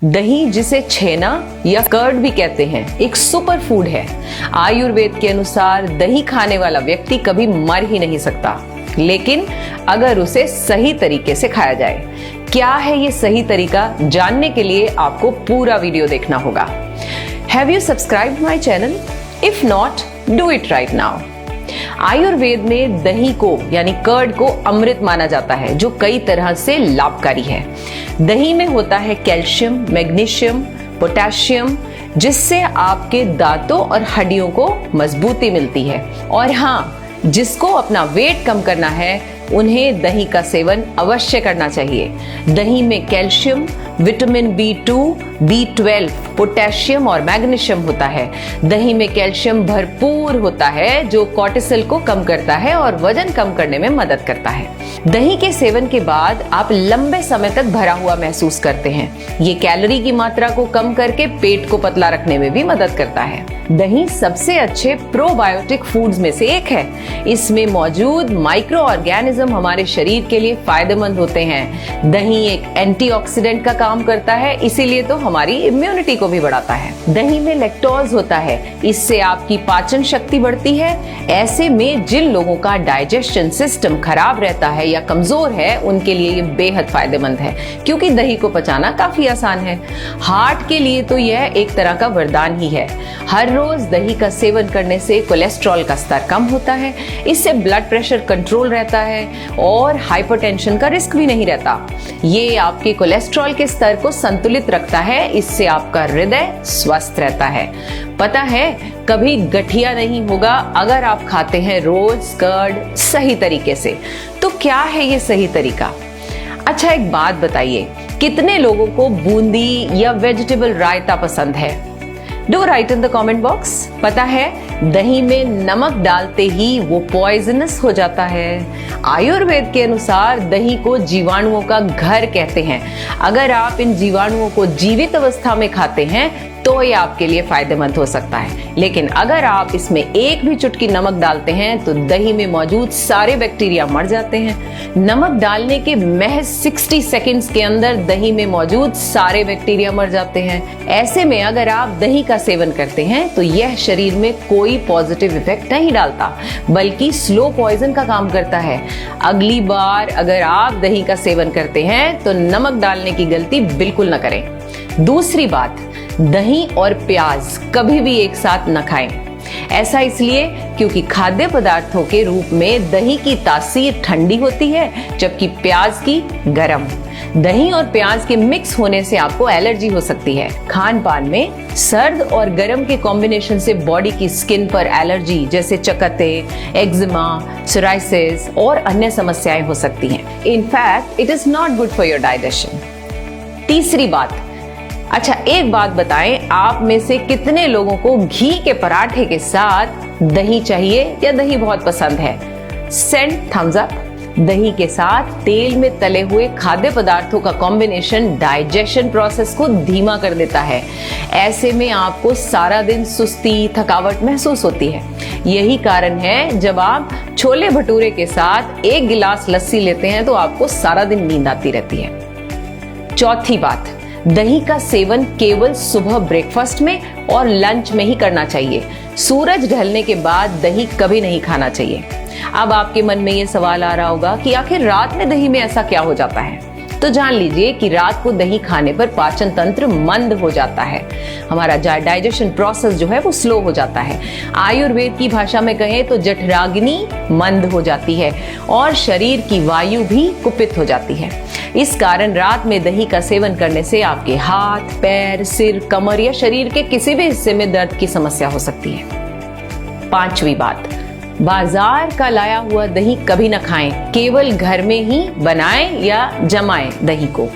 दही, जिसे छेना या कर्ड भी कहते हैं, एक सुपर फूड है। आयुर्वेद के अनुसार दही खाने वाला व्यक्ति कभी मर ही नहीं सकता, लेकिन अगर उसे सही तरीके से खाया जाए। क्या है ये सही तरीका, जानने के लिए आपको पूरा वीडियो देखना होगा। Have you subscribed my channel? If not, do it right now. Ayurveda में दही को यानी कर्ड को अमृत माना जाता है, जो कई तरह से लाभकारी है। दही में होता है कैल्शियम, मैग्नीशियम, पोटेशियम, जिससे आपके दांतों और हड्डियों को मजबूती मिलती है। और हाँ, जिसको अपना वेट कम करना है उन्हें दही का सेवन अवश्य करना चाहिए। दही में calcium, vitamin B2, B12, potassium और मैग्नीशियम होता है। दही में कैल्शियम भरपूर होता है, जो कोर्टिसोल को कम करता है और वजन कम करने में मदद करता है। दही के सेवन के बाद आप लंबे समय तक भरा हुआ महसूस करते हैं। ये कैलोरी की मात्रा को कम करके पेट को पतला रखने में भी मदद करता है। दही सबसे अच्छे प्रोबायोटिक फूड्स में से एक है। इसमें मौजूद माइक्रो ऑर्गेनिज्म हमारे शरीर के लिए फायदेमंद होते हैं। दही एक एंटीऑक्सीडेंट का काम करता है, इसीलिए तो हमारी इम्यूनिटी को भी बढ़ाता है। दही में लैक्टोज होता है, इससे आपकी पाचन शक्ति बढ़ती है। ऐसे में जिन लोगों का डाइजेशन सिस्टम खराब रहता है या कमजोर है, उनके लिए ये बेहद फायदेमंद है, क्योंकि दही को पचाना काफी आसान है। हार्ट के लिए तो यह एक तरह का वरदान ही है। हर रोज दही का सेवन करने से कोलेस्ट्रॉल का स्तर कम होता है, इससे ब्लड प्रेशर कंट्रोल रहता है और हाइपरटेंशन का रिस्क भी नहीं रहता। ये आपके कोलेस्ट्रॉल के स्तर को संतुलित रखता है, इससे आपका हृदय स्वस्थ रहता है। पता है, कभी गठिया नहीं होगा अगर आप खाते हैं रोज कर्ड सही तरीके से। तो क्या है ये सही तरीका? अच्छा, एक बात बताइए, कितने लोगों को बूंदी या वेजिटेबल रायता पसंद है? Do right in the comment box. पता है, दही में नमक डालते ही वो पॉइजनस हो जाता है। आयुर्वेद के अनुसार दही को जीवाणुओं का घर कहते हैं। अगर आप इन जीवाणुओं को जीवित अवस्था में खाते हैं तो ये आपके लिए फायदेमंद हो सकता है, लेकिन अगर आप इसमें एक भी चुटकी नमक डालते हैं तो दही में मौजूद सारे बैक्टीरिया मर जाते हैं। नमक डालने के महज 60 सेकंड्स के अंदर दही में मौजूद सारे बैक्टीरिया मर जाते हैं। ऐसे में अगर आप दही का सेवन करते हैं तो यह शरीर में कोई पॉजिटिव इफेक्ट नहीं डालता, बल्कि स्लो पॉइजन का काम करता है। अगली बार अगर आप दही का सेवन करते हैं तो नमक डालने की गलती बिल्कुल न करें। दूसरी बात, दही और प्याज कभी भी एक साथ न खाएं। ऐसा इसलिए क्योंकि खाद्य पदार्थों के रूप में दही की तासीर ठंडी होती है, जबकि प्याज की गर्म। दही और प्याज के मिक्स होने से आपको एलर्जी हो सकती है। खान पान में सर्द और गर्म के कॉम्बिनेशन से बॉडी की स्किन पर एलर्जी जैसे चकत्ते, एक्जिमा, सोराइसिस और अन्य समस्याएं हो सकती हैं। In fact it is not good for your digestion. तीसरी बात, अच्छा एक बात बताएं, आप में से कितने लोगों को घी के पराठे के साथ दही चाहिए या दही बहुत पसंद है? Send thumbs up. दही के साथ तेल में तले हुए खाद्य पदार्थों का कॉम्बिनेशन डाइजेशन प्रोसेस को धीमा कर देता है। ऐसे में आपको सारा दिन सुस्ती, थकावट महसूस होती है। यही कारण है जब आप छोले भटूरे के साथ एक गिलास लस्सी लेते हैं तो आपको सारा दिन नींद आती रहती है। चौथी बात, दही का सेवन केवल सुबह ब्रेकफास्ट में और लंच में ही करना चाहिए। सूरज ढलने के बाद दही कभी नहीं खाना चाहिए। अब आपके मन में ये सवाल आ रहा होगा कि आखिर रात में दही में ऐसा क्या हो जाता है? तो जान लीजिए कि रात को दही खाने पर पाचन तंत्र मंद हो जाता है। हमारा डाइजेशन प्रोसेस जो है वो स्लो हो जाता है। आयुर्वेद की भाषा में कहें तो जठराग्नि मंद हो जाती है और शरीर की वायु भी कुपित हो जाती है। इस कारण रात में दही का सेवन करने से आपके हाथ, पैर, सिर, कमर या शरीर के किसी भी हिस्से में दर्द की समस्या हो सकती है। पांचवी बात, बाजार का लाया हुआ दही कभी न खाएं। केवल घर में ही बनाएं या जमाएं दही को,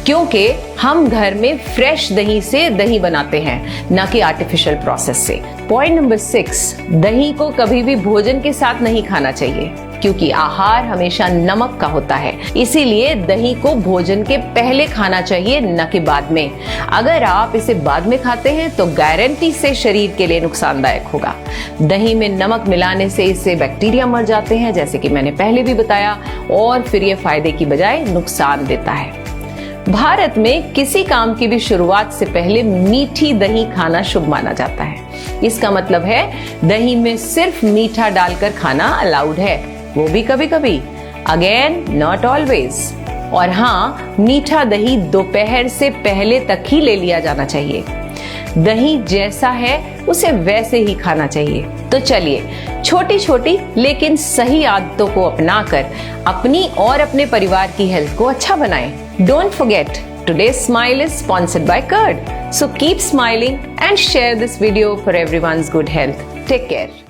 क्योंकि हम घर में फ्रेश दही से दही बनाते हैं, न कि आर्टिफिशियल प्रोसेस से। पॉइंट नंबर 6, दही को कभी भी भोजन के साथ नहीं खाना चाहिए, क्योंकि आहार हमेशा नमक का होता है। इसीलिए दही को भोजन के पहले खाना चाहिए, न कि बाद में। अगर आप इसे बाद में खाते हैं तो गारंटी से शरीर के लिए नुकसानदायक होगा। दही में नमक मिलाने से इससे बैक्टीरिया मर जाते हैं, जैसे कि मैंने पहले भी बताया, और फिर ये फायदे की बजाय नुकसान देता है। भारत में किसी काम की भी शुरुआत से पहले मीठी दही खाना शुभ माना जाता है। इसका मतलब है दही में सिर्फ मीठा डालकर खाना अलाउड है, वो भी कभी कभी, अगेन नॉट ऑलवेज। और हाँ, मीठा दही दोपहर से पहले तक ही ले लिया जाना चाहिए। दही जैसा है उसे वैसे ही खाना चाहिए। तो चलिए छोटी छोटी लेकिन सही आदतों को अपनाकर अपनी और अपने परिवार की हेल्थ को अच्छा बनाएं। Don't forget, today's smile is sponsored by Curd. So keep smiling and share this video for everyone's good health. Take care.